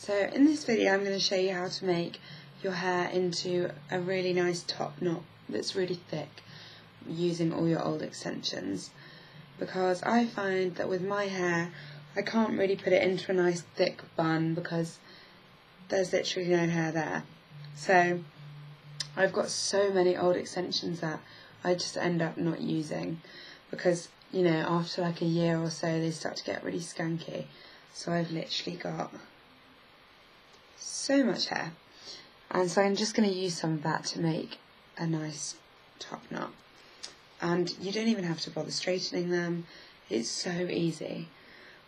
So in this video I'm going to show you how to make your hair into a really nice top knot that's really thick using all your old extensions, because I find that with my hair I can't really put it into a nice thick bun because there's literally no hair there. So I've got so many old extensions that I just end up not using because, you know, after like a year or so they start to get really skanky. So I've literally got so much hair, and so I'm just going to use some of that to make a nice top knot. And you don't even have to bother straightening them, it's so easy.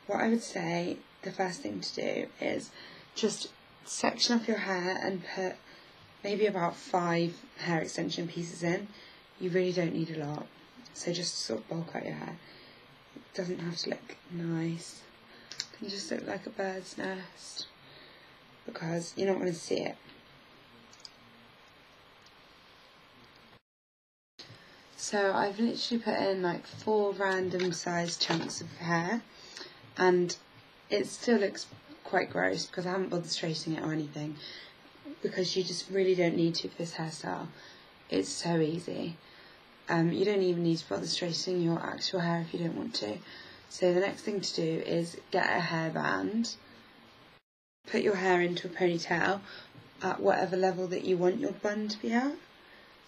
What I would say the first thing to do is just section off your hair and put maybe about 5 hair extension pieces in. You really don't need a lot, so just sort of bulk out your hair. It doesn't have to look nice, it can just look like a bird's nest because you're not going to see it. So I've literally put in like 4 random sized chunks of hair, and it still looks quite gross because I haven't bothered straightening it or anything, because you just really don't need to for this hairstyle. It's so easy. You don't even need to bother straightening your actual hair if you don't want to. So the next thing to do is get a hairband, put your hair into a ponytail at whatever level that you want your bun to be at.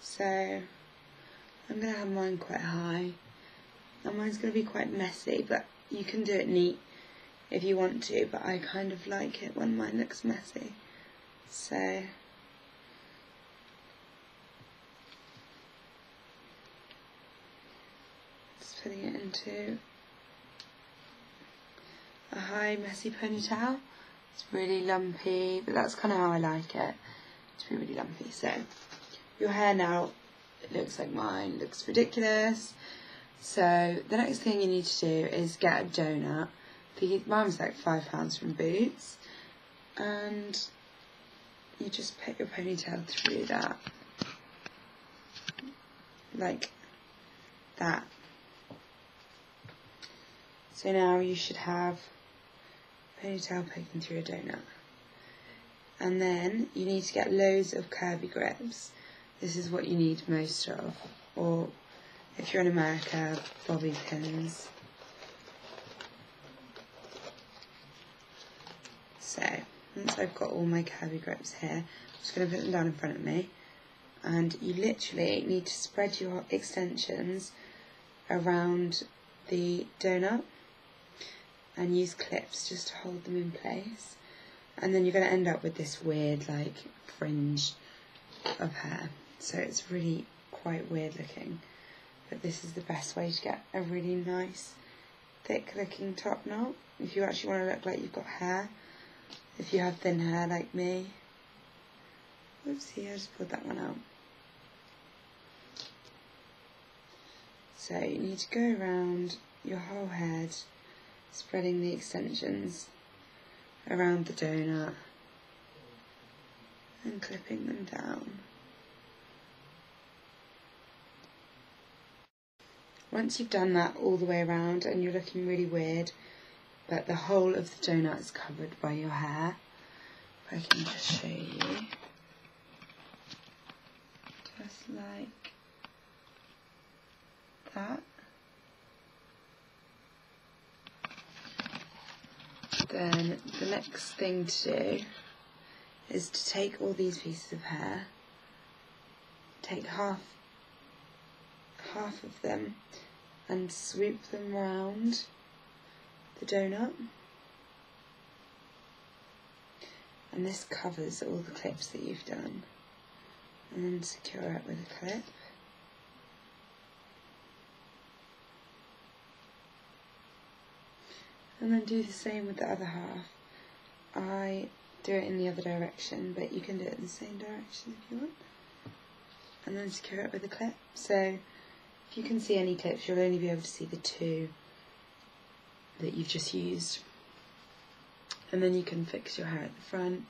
So I'm going to have mine quite high, and mine's going to be quite messy, but you can do it neat if you want to, but I kind of like it when mine looks messy. So just putting it into a high messy ponytail. It's really lumpy, but that's kind of how I like it, to be really lumpy. So your hair now, it looks like mine, it looks ridiculous. So the next thing you need to do is get a donut. Mine was like £5 from Boots, and you just put your ponytail through that, like that. So now you should have ponytail poking through a donut. And then you need to get loads of curvy grips. This is what you need most of, or if you're in America, bobby pins. So once I've got all my curvy grips here, I'm just going to put them down in front of me, and you literally need to spread your extensions around the donut and use clips just to hold them in place, and then you're going to end up with this weird like fringe of hair. So it's really quite weird looking, but this is the best way to get a really nice thick looking top knot if you actually want to look like you've got hair. If you have thin hair like me. Oopsie, I just pulled that one out. So you need to go around your whole head, spreading the extensions around the donut and clipping them down. Once you've done that all the way around and you're looking really weird, but the whole of the donut is covered by your hair, if I can just show you, just like that. Then the next thing to do is to take all these pieces of hair, take half of them and swoop them round the donut, and this covers all the clips that you've done, and then secure it with a clip. And then do the same with the other half. I do it in the other direction, but you can do it in the same direction if you want. And then secure it with a clip. So if you can see any clips, you'll only be able to see the 2 that you've just used. And then you can fix your hair at the front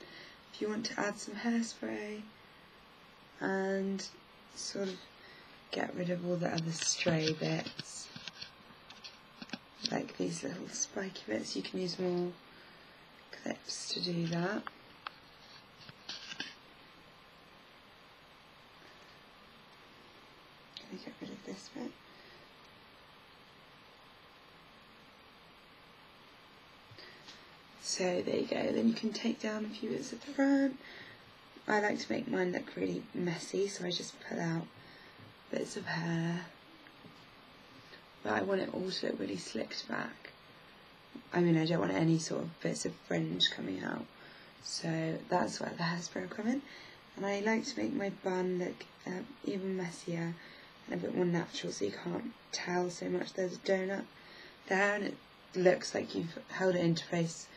if you want to add some hairspray and sort of get rid of all the other stray bits, like these little spiky bits. You can use more clips to do that. Let me get rid of this bit. So there you go, then you can take down a few bits at the front. I like to make mine look really messy, so I just pull out bits of hair. But I want it all to look really slicked back. I mean, I don't want any sort of bits of fringe coming out. So that's where the hairspray will come in. And I like to make my bun look even messier and a bit more natural, so you can't tell so much there's a donut there, and it looks like you've held it into place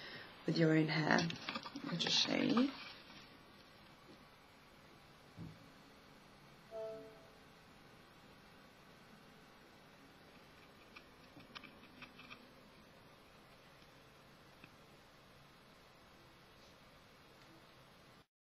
with your own hair. I'll just show you.